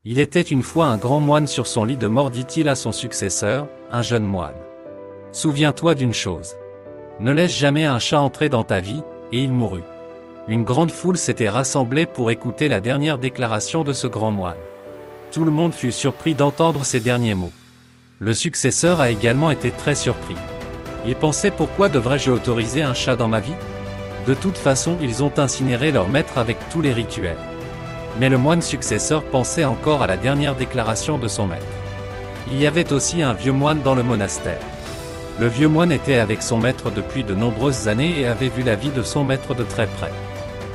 Il était une fois un grand moine sur son lit de mort, dit-il à son successeur, un jeune moine. Souviens-toi d'une chose. Ne laisse jamais un chat entrer dans ta vie, et il mourut. Une grande foule s'était rassemblée pour écouter la dernière déclaration de ce grand moine. Tout le monde fut surpris d'entendre ces derniers mots. Le successeur a également été très surpris. Il pensait: pourquoi devrais-je autoriser un chat dans ma vie? De toute façon, ils ont incinéré leur maître avec tous les rituels. Mais le moine successeur pensait encore à la dernière déclaration de son maître. Il y avait aussi un vieux moine dans le monastère. Le vieux moine était avec son maître depuis de nombreuses années et avait vu la vie de son maître de très près.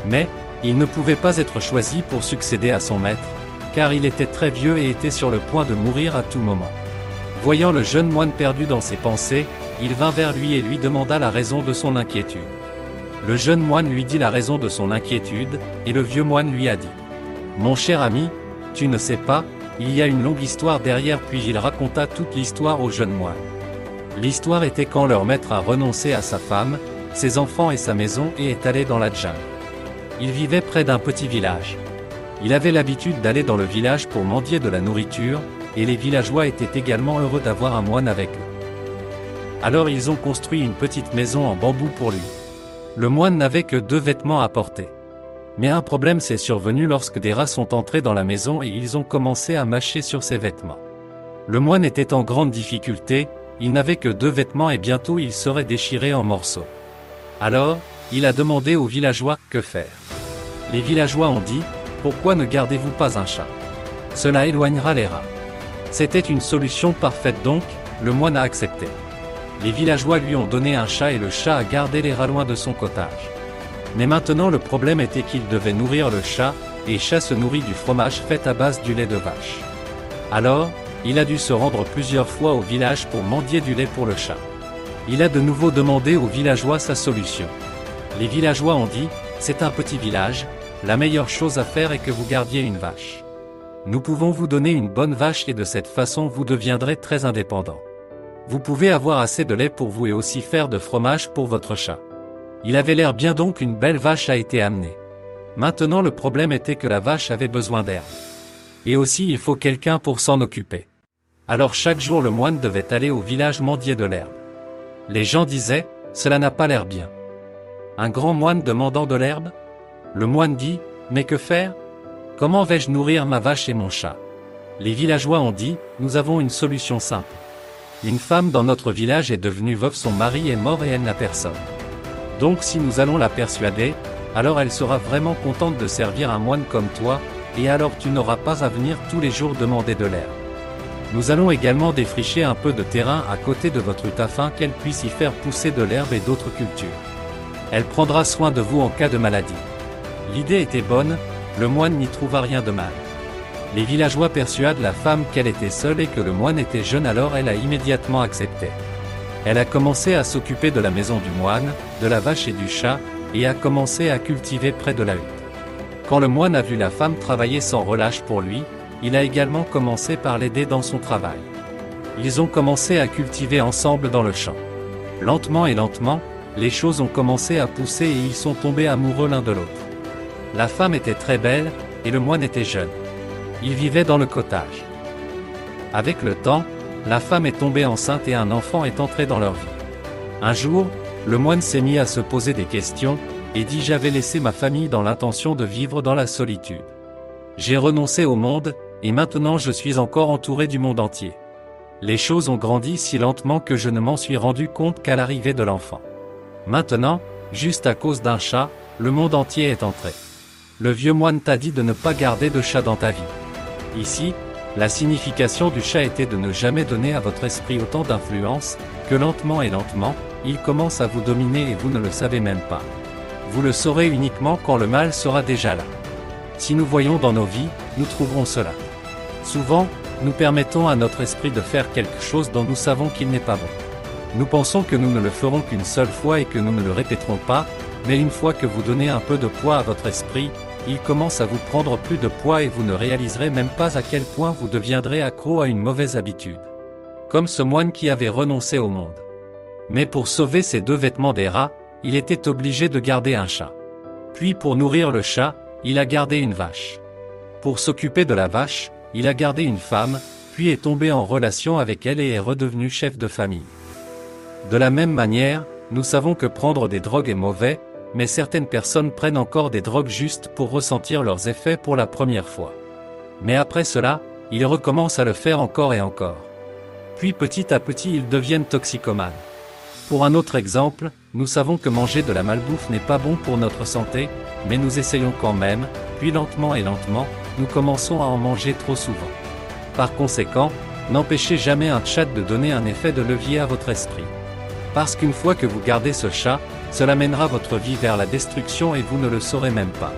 Mais, il ne pouvait pas être choisi pour succéder à son maître, car il était très vieux et était sur le point de mourir à tout moment. Voyant le jeune moine perdu dans ses pensées, il vint vers lui et lui demanda la raison de son inquiétude. Le jeune moine lui dit la raison de son inquiétude, et le vieux moine lui a dit: mon cher ami, tu ne sais pas, il y a une longue histoire derrière. Puis il raconta toute l'histoire au jeune moine. L'histoire était quand leur maître a renoncé à sa femme, ses enfants et sa maison et est allé dans la jungle. Il vivait près d'un petit village. Il avait l'habitude d'aller dans le village pour mendier de la nourriture, et les villageois étaient également heureux d'avoir un moine avec eux. Alors ils ont construit une petite maison en bambou pour lui. Le moine n'avait que 2 vêtements à porter. Mais un problème s'est survenu lorsque des rats sont entrés dans la maison et ils ont commencé à mâcher sur ses vêtements. Le moine était en grande difficulté, il n'avait que 2 vêtements et bientôt ils seraient déchirés en morceaux. Alors, il a demandé aux villageois que faire. Les villageois ont dit: pourquoi ne gardez-vous pas un chat? Cela éloignera les rats. C'était une solution parfaite, donc, le moine a accepté. Les villageois lui ont donné un chat et le chat a gardé les rats loin de son cottage. Mais maintenant le problème était qu'il devait nourrir le chat, et chat se nourrit du fromage fait à base du lait de vache. Alors, il a dû se rendre plusieurs fois au village pour mendier du lait pour le chat. Il a de nouveau demandé aux villageois sa solution. Les villageois ont dit: c'est un petit village, la meilleure chose à faire est que vous gardiez une vache. Nous pouvons vous donner une bonne vache et de cette façon vous deviendrez très indépendant. Vous pouvez avoir assez de lait pour vous et aussi faire de fromage pour votre chat. Il avait l'air bien, donc une belle vache a été amenée. Maintenant le problème était que la vache avait besoin d'herbe. Et aussi il faut quelqu'un pour s'en occuper. Alors chaque jour le moine devait aller au village mendier de l'herbe. Les gens disaient: cela n'a pas l'air bien. Un grand moine demandant de l'herbe? Le moine dit: mais que faire? Comment vais-je nourrir ma vache et mon chat? Les villageois ont dit: nous avons une solution simple. Une femme dans notre village est devenue veuve, son mari est mort et elle n'a personne. Donc si nous allons la persuader, alors elle sera vraiment contente de servir un moine comme toi, et alors tu n'auras pas à venir tous les jours demander de l'herbe. Nous allons également défricher un peu de terrain à côté de votre hutte afin qu'elle puisse y faire pousser de l'herbe et d'autres cultures. Elle prendra soin de vous en cas de maladie. L'idée était bonne, le moine n'y trouva rien de mal. Les villageois persuadent la femme qu'elle était seule et que le moine était jeune, alors elle a immédiatement accepté. Elle a commencé à s'occuper de la maison du moine, de la vache et du chat, et a commencé à cultiver près de la hutte. Quand le moine a vu la femme travailler sans relâche pour lui, il a également commencé par l'aider dans son travail. Ils ont commencé à cultiver ensemble dans le champ. Lentement et lentement, les choses ont commencé à pousser et ils sont tombés amoureux l'un de l'autre. La femme était très belle, et le moine était jeune. Ils vivaient dans le cottage. Avec le temps, la femme est tombée enceinte et un enfant est entré dans leur vie. Un jour, le moine s'est mis à se poser des questions, et dit: j'avais laissé ma famille dans l'intention de vivre dans la solitude. J'ai renoncé au monde, et maintenant je suis encore entouré du monde entier. Les choses ont grandi si lentement que je ne m'en suis rendu compte qu'à l'arrivée de l'enfant. Maintenant, juste à cause d'un chat, le monde entier est entré. Le vieux moine t'a dit de ne pas garder de chat dans ta vie. Ici, la signification du chat était de ne jamais donner à votre esprit autant d'influence, que lentement et lentement, il commence à vous dominer et vous ne le savez même pas. Vous le saurez uniquement quand le mal sera déjà là. Si nous voyons dans nos vies, nous trouverons cela. Souvent, nous permettons à notre esprit de faire quelque chose dont nous savons qu'il n'est pas bon. Nous pensons que nous ne le ferons qu'une seule fois et que nous ne le répéterons pas, mais une fois que vous donnez un peu de poids à votre esprit, il commence à vous prendre plus de poids et vous ne réaliserez même pas à quel point vous deviendrez accro à une mauvaise habitude. Comme ce moine qui avait renoncé au monde. Mais pour sauver ses 2 vêtements des rats, il était obligé de garder un chat. Puis pour nourrir le chat, il a gardé une vache. Pour s'occuper de la vache, il a gardé une femme, puis est tombé en relation avec elle et est redevenu chef de famille. De la même manière, nous savons que prendre des drogues est mauvais, mais certaines personnes prennent encore des drogues juste pour ressentir leurs effets pour la première fois. Mais après cela, ils recommencent à le faire encore et encore. Puis petit à petit ils deviennent toxicomanes. Pour un autre exemple, nous savons que manger de la malbouffe n'est pas bon pour notre santé, mais nous essayons quand même, puis lentement et lentement, nous commençons à en manger trop souvent. Par conséquent, n'empêchez jamais un chat de donner un effet de levier à votre esprit. Parce qu'une fois que vous gardez ce chat, cela mènera votre vie vers la destruction et vous ne le saurez même pas.